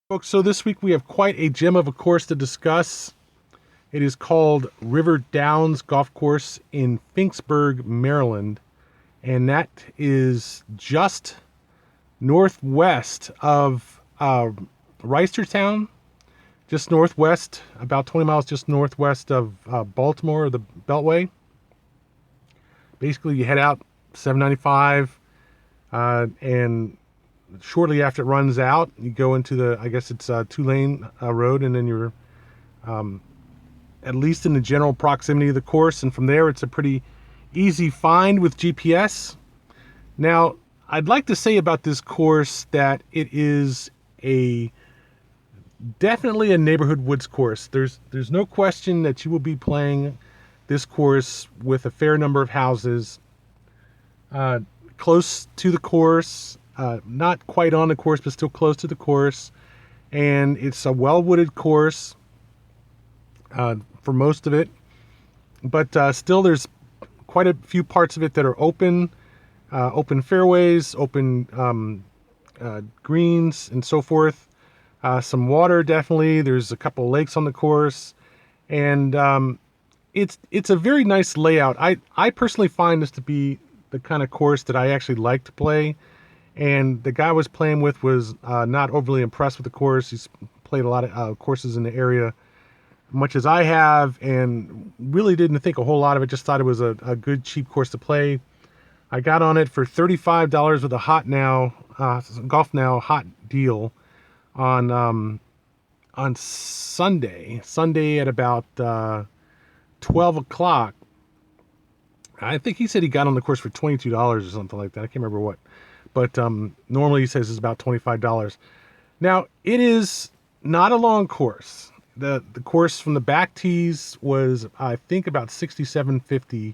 Folks, so this week we have quite a gem of a course to discuss. It is called River Downs Golf Course in Finksburg, Maryland, and that is just northwest of Reisterstown, just northwest, about 20 miles just northwest of Baltimore, the Beltway. Basically, you head out 795, and shortly after it runs out, you go into the, I guess it's a two-lane road, and then you're at least in the general proximity of the course, and from there it's a pretty easy find with GPS. Now, I'd like to say about this course that it is definitely a neighborhood woods course. There's no question that you will be playing this course with a fair number of houses close to the course, not quite on the course, but still close to the course. And it's a well-wooded course for most of it. But still, there's quite a few parts of it that are open, open fairways, open greens, and so forth. Some water, definitely. There's a couple of lakes on the course. And it's a very nice layout. I personally find this to be the kind of course that I actually like to play. And the guy I was playing with was not overly impressed with the course. He's played a lot of courses in the area, much as I have, and really didn't think a whole lot of it. Just thought it was a good, cheap course to play. I got on it for $35 with a Golfnow hot deal on Sunday at about 12 o'clock. I think he said he got on the course for $22 or something like that. I can't remember what. But normally he says it's about $25. Now, it is not a long course. The course from the back tees was, I think, about 67.50.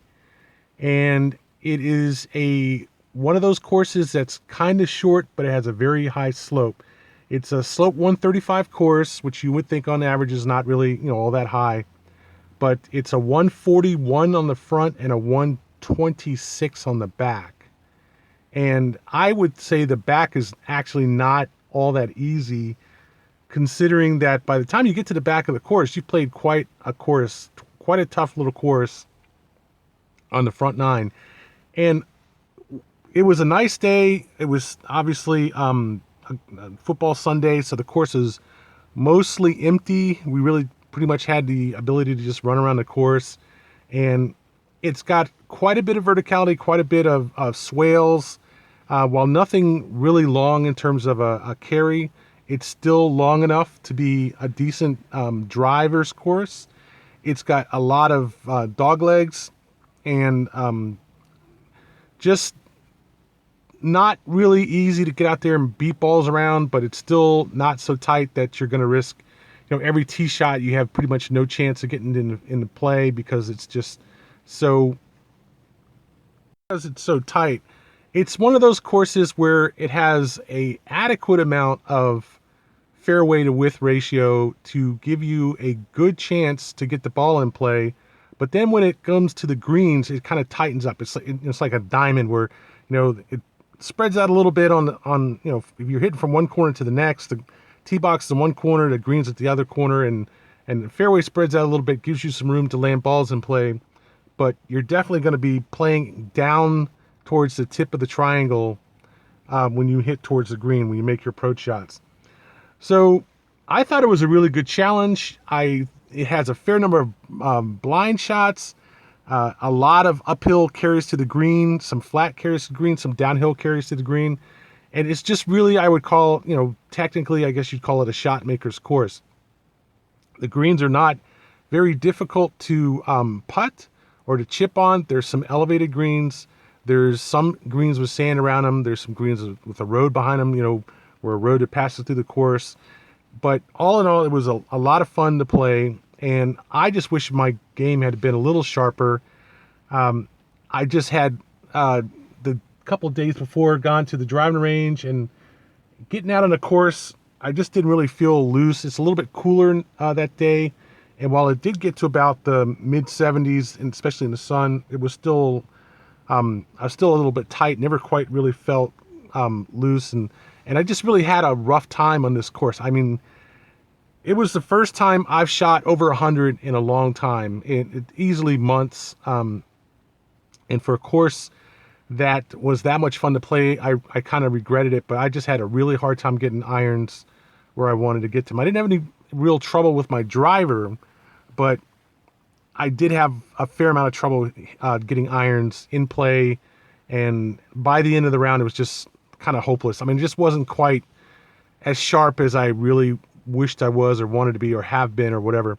And it is one of those courses that's kind of short, but it has a very high slope. It's a slope 135 course, which you would think on average is not really, all that high. But it's a 141 on the front and a 126 on the back. And I would say the back is actually not all that easy, considering that by the time you get to the back of the course, you've played quite a tough little course on the front nine. And it was a nice day. It was obviously a football Sunday, so the course is mostly empty. We really pretty much had the ability to just run around the course. And it's got quite a bit of verticality, quite a bit of swales. While nothing really long in terms of a carry, it's still long enough to be a decent driver's course. It's got a lot of dog legs and just not really easy to get out there and beat balls around, but it's still not so tight that you're going to risk, every tee shot you have pretty much no chance of getting into play because it's so tight. It's one of those courses where it has a adequate amount of fairway to width ratio to give you a good chance to get the ball in play. But then when it comes to the greens, it kind of tightens up. It's like a diamond where, it spreads out a little bit on if you're hitting from one corner to the next, the tee box is in one corner, the greens at the other corner, and the fairway spreads out a little bit, gives you some room to land balls in play. But you're definitely going to be playing down towards the tip of the triangle when you hit towards the green, when you make your approach shots. So I thought it was a really good challenge. It has a fair number of blind shots, a lot of uphill carries to the green, some flat carries to the green, some downhill carries to the green. And it's just really, I would call, technically, I guess you'd call it a shot maker's course. The greens are not very difficult to putt or to chip on. There's some elevated greens. There's some greens with sand around them. There's some greens with a road behind them, where a road that passes through the course. But all in all, it was a lot of fun to play. And I just wish my game had been a little sharper. I just had the couple of days before gone to the driving range and getting out on the course. I just didn't really feel loose. It's a little bit cooler that day. And while it did get to about the mid 70s, and especially in the sun, it was still, I was still a little bit tight. Never quite really felt loose. And And I just really had a rough time on this course. I mean, it was the first time I've shot over 100 in a long time, easily months. And for a course that was that much fun to play, I kind of regretted it, but I just had a really hard time getting irons where I wanted to get them. I didn't have any real trouble with my driver, but I did have a fair amount of trouble getting irons in play. And by the end of the round, it was just kind of hopeless. I mean, it just wasn't quite as sharp as I really wished I was or wanted to be or have been or whatever.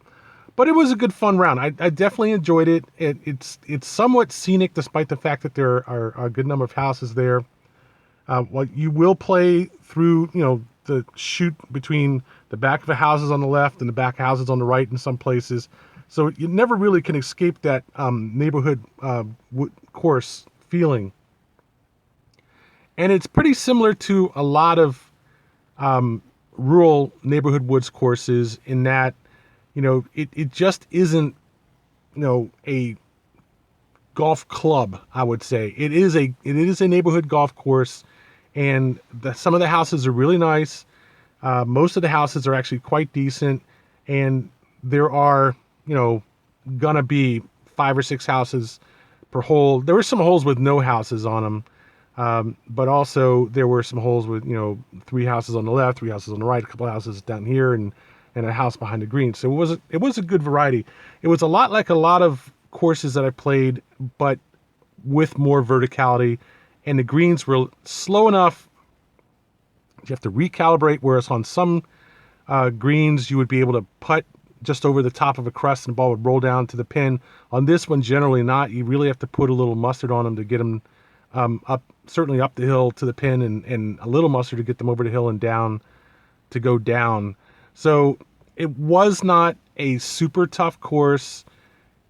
But it was a good fun round. I definitely enjoyed it. It's somewhat scenic despite the fact that there are a good number of houses there. Well, you will play through, the chute between the back of the houses on the left and the back houses on the right in some places. So you never really can escape that neighborhood course feeling. And it's pretty similar to a lot of rural neighborhood woods courses in that, it just isn't, a golf club, I would say. It is a neighborhood golf course, and some of the houses are really nice. Most of the houses are actually quite decent, and there are, gonna be 5 or 6 houses per hole. There were some holes with no houses on them, but also there were some holes with, 3 houses on the left, 3 houses on the right, a couple of houses down here, and a house behind the green. So it was a good variety. It was a lot like a lot of courses that I played, but with more verticality, and the greens were slow enough. You have to recalibrate, whereas on some greens you would be able to putt just over the top of a crest and the ball would roll down to the pin. On this one, generally not. You really have to put a little mustard on them to get them certainly up the hill to the pin, and a little mustard to get them over the hill and down to go down. So it was not a super tough course,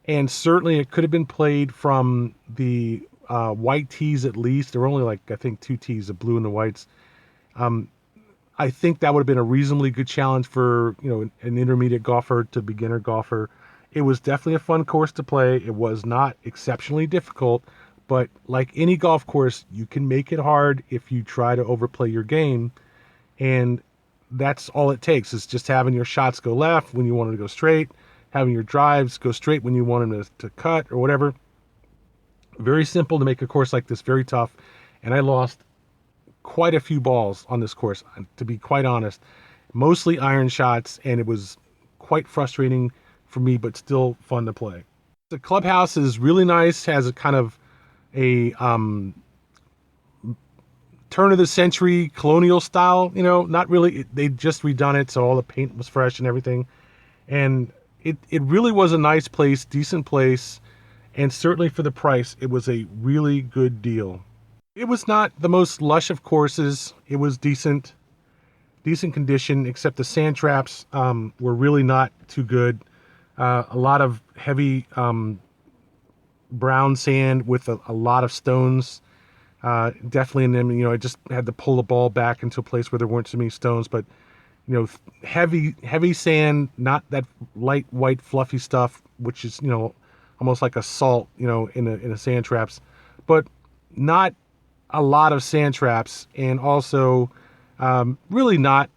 and certainly it could have been played from the white tees at least. There were only I think 2 tees, the blue and the whites. I think that would have been a reasonably good challenge for, an intermediate golfer to beginner golfer. It was definitely a fun course to play. It was not exceptionally difficult, but like any golf course, you can make it hard if you try to overplay your game. And that's all it takes, is just having your shots go left when you want them to go straight, having your drives go straight when you want them to cut or whatever. Very simple to make a course like this very tough. And I lost quite a few balls on this course, to be quite honest. Mostly iron shots, and it was quite frustrating for me, but still fun to play. The clubhouse is really nice, has a kind of a turn of the century colonial style, not really. They just redone it, so all the paint was fresh and everything. And it really was a nice place, decent place, and certainly for the price, it was a really good deal. It was not the most lush of courses. It was decent condition, except the sand traps were really not too good. A lot of heavy brown sand with a lot of stones. Definitely in them, I just had to pull the ball back into a place where there weren't so many stones, but heavy sand, not that light white fluffy stuff, which is almost like a salt, in a sand traps, but not a lot of sand traps, and also really not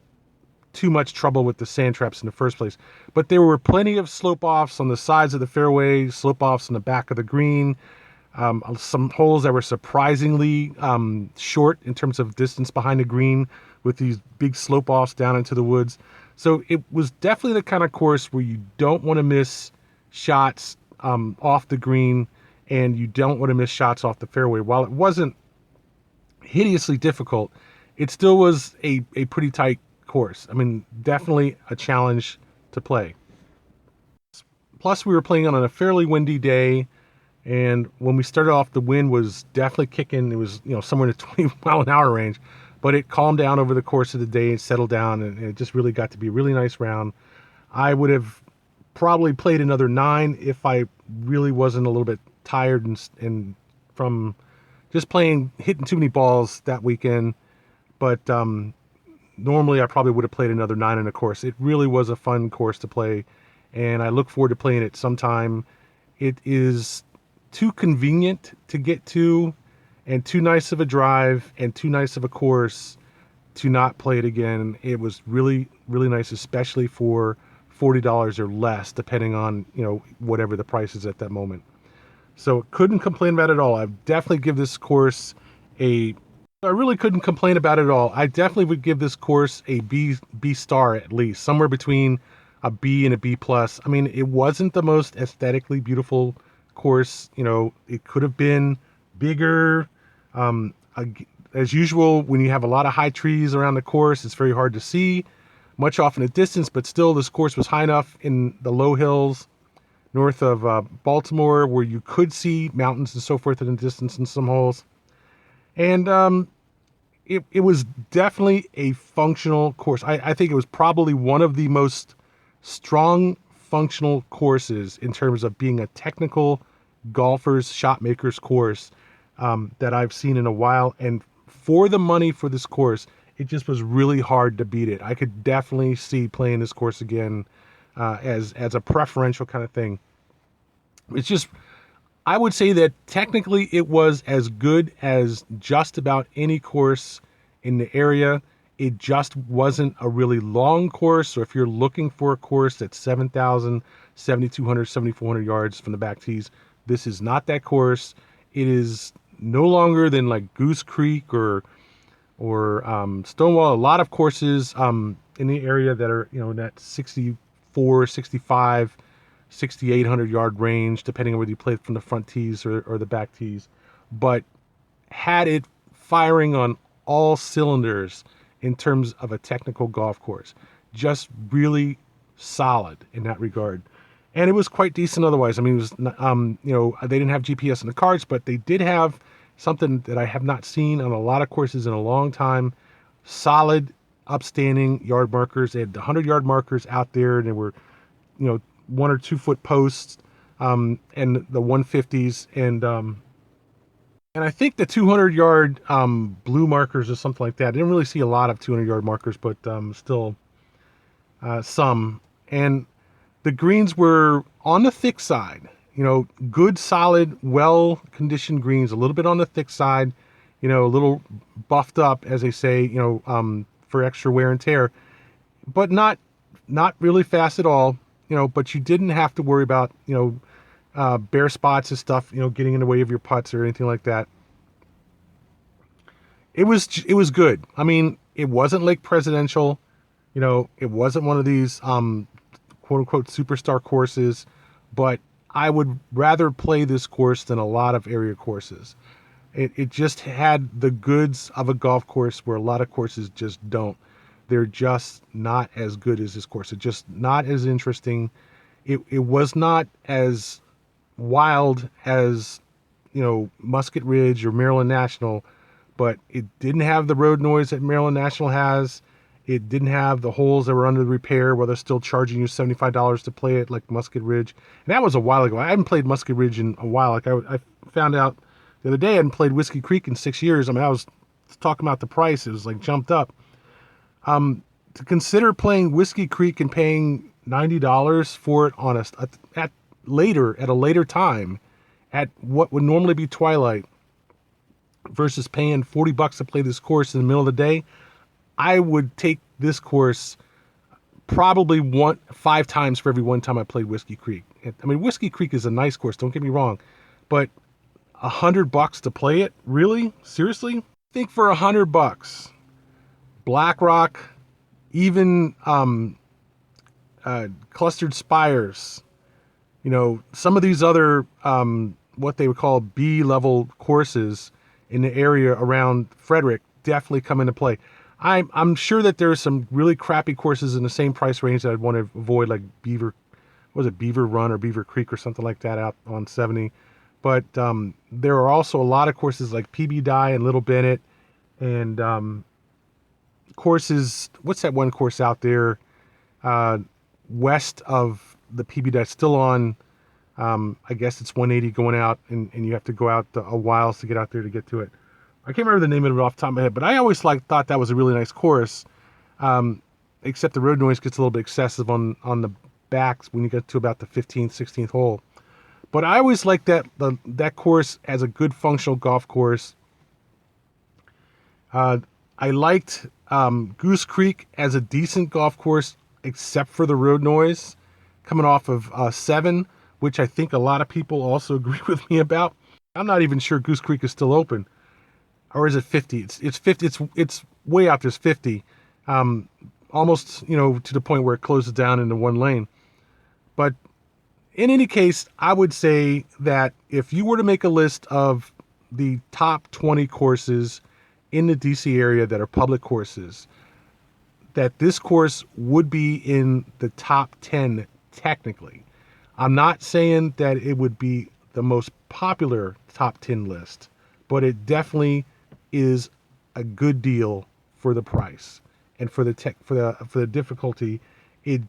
too much trouble with the sand traps in the first place. But there were plenty of slope offs on the sides of the fairway, slope offs on the back of the green. Some holes that were surprisingly short in terms of distance behind the green, with these big slope offs down into the woods. So it was definitely the kind of course where you don't want to miss shots off the green, and you don't want to miss shots off the fairway. While it wasn't hideously difficult, it still was a pretty tight course. I mean, definitely a challenge to play. Plus, we were playing on a fairly windy day, and when we started off, the wind was definitely kicking. It was, somewhere in the 20 mile an hour range, but it calmed down over the course of the day and settled down, and it just really got to be a really nice round. I would have probably played another 9 if I really wasn't a little bit tired and from just hitting too many balls that weekend. But normally I probably would have played another 9 in a course. It really was a fun course to play, and I look forward to playing it sometime. It is too convenient to get to, and too nice of a drive, and too nice of a course to not play it again. It was really, really nice, especially for $40 or less, depending on, whatever the price is at that moment. So couldn't complain about it at all. I definitely give this course I really couldn't complain about it at all. I definitely would give this course a B star at least, somewhere between a B and a B plus. I mean, it wasn't the most aesthetically beautiful course. It could have been bigger. As usual, when you have a lot of high trees around the course, it's very hard to see much off in the distance, but still this course was high enough in the low hills north of Baltimore where you could see mountains and so forth in the distance in some holes. And it was definitely a functional course. I think it was probably one of the most strong functional courses in terms of being a technical golfer's shot maker's course that I've seen in a while. And for the money for this course, it just was really hard to beat it. I could definitely see playing this course again as a preferential kind of thing. It's just, I would say that technically it was as good as just about any course in the area. It just wasn't a really long course. So if you're looking for a course that's 7,000, 7,200, 7,400 yards from the back tees, this is not that course. It is no longer than like Goose Creek or Stonewall. A lot of courses in the area that are, in that 64, 65, 6,800 yard range, depending on whether you play from the front tees or the back tees, but had it firing on all cylinders in terms of a technical golf course. Just really solid in that regard. And it was quite decent otherwise. I mean, it was, they didn't have GPS in the carts, but they did have something that I have not seen on a lot of courses in a long time. Solid, upstanding yard markers. They had the 100-yard markers out there, and they were, 1 or 2 foot posts, and the 150s, and I think the 200-yard blue markers or something like that. I didn't really see a lot of 200-yard markers, but still some. And the greens were on the thick side. Good, solid, well-conditioned greens. A little bit on the thick side. A little buffed up, as they say. For extra wear and tear, but not really fast at all. But you didn't have to worry about, bare spots and stuff, getting in the way of your putts or anything like that. It was good. I mean, it wasn't Lake Presidential, it wasn't one of these, quote unquote superstar courses, but I would rather play this course than a lot of area courses. It just had the goods of a golf course where a lot of courses just don't. They're just not as good as this course. It's just not as interesting. It was not as wild as, Musket Ridge or Maryland National, but it didn't have the road noise that Maryland National has. It didn't have the holes that were under repair where they're still charging you $75 to play it like Musket Ridge. And that was a while ago. I haven't played Musket Ridge in a while. Like I found out the other day I hadn't played Whiskey Creek in 6 years. I mean, I was talking about the price. It was like jumped up. To consider playing Whiskey Creek and paying $90 for it at a later time, at what would normally be twilight, versus paying $40 to play this course in the middle of the day, I would take this course probably 5 times for every one time I played Whiskey Creek. I mean, Whiskey Creek is a nice course, don't get me wrong, but $100 to play it? Really? Seriously? I think for $100, Black Rock, even Clustered Spires, some of these other what they would call B-level courses in the area around Frederick definitely come into play. I'm sure that there are some really crappy courses in the same price range that I'd want to avoid, like Beaver Run or Beaver Creek or something like that out on 70. But there are also a lot of courses like PB Dye and Little Bennett, and courses. What's that one course out there west of the PB Dye? Still on. I guess it's 180 going out, and you have to go out a while to get out there to get to it. I can't remember the name of it off the top of my head, but I always thought that was a really nice course. Except the road noise gets a little bit excessive on the backs when you get to about the 15th, 16th hole. But I always liked that course as a good functional golf course. I liked Goose Creek as a decent golf course, except for the road noise coming off of 7, which I think a lot of people also agree with me about. I'm not even sure Goose Creek is still open, or is it 50? It's 50. It's way out there's 50, almost to the point where it closes down into one lane. But in any case, I would say that if you were to make a list of the top 20 courses in the DC area that are public courses, that this course would be in the top 10 technically. I'm not saying that it would be the most popular top 10 list, but it definitely is a good deal for the price and for the difficulty. It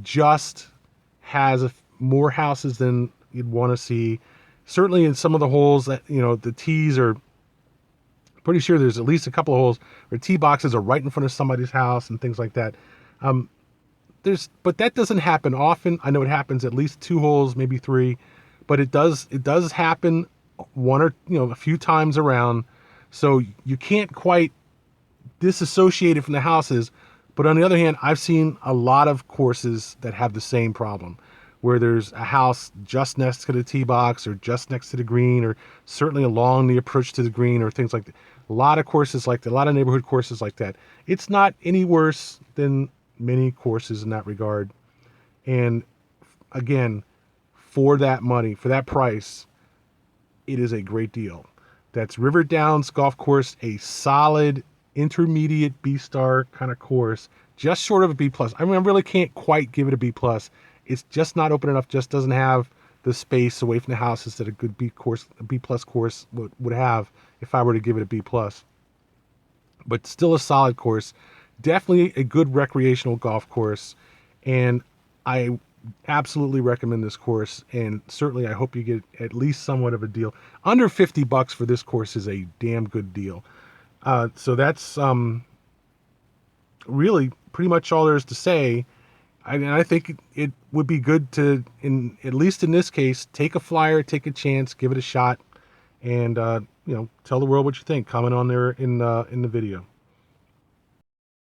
just has more houses than you'd want to see. Certainly in some of the holes that the tees are. Pretty sure there's at least a couple of holes where tee boxes are right in front of somebody's house and things like that. But that doesn't happen often. I know it happens at least 2 holes, maybe 3, but it does happen one or a few times around. So you can't quite disassociate it from the houses. But on the other hand, I've seen a lot of courses that have the same problem, where there's a house just next to the tee box or just next to the green, or certainly along the approach to the green, or things like that. A lot of courses like that, a lot of neighborhood courses like that. It's not any worse than many courses in that regard. And again, for that money, for that price, it is a great deal. That's River Downs Golf Course, a solid intermediate B-star kind of course, just short of a B+. I mean, I really can't quite give it a B+. It's just not open enough, just doesn't have the space away from the houses that a good B+ course would have if I were to give it a B+. But still a solid course. Definitely a good recreational golf course. And I absolutely recommend this course. And certainly I hope you get at least somewhat of a deal. Under $50 for this course is a damn good deal. So that's really pretty much all there is to say. I think it would be good to, at least in this case, take a flyer, take a chance, give it a shot, and tell the world what you think. Comment on there in the video.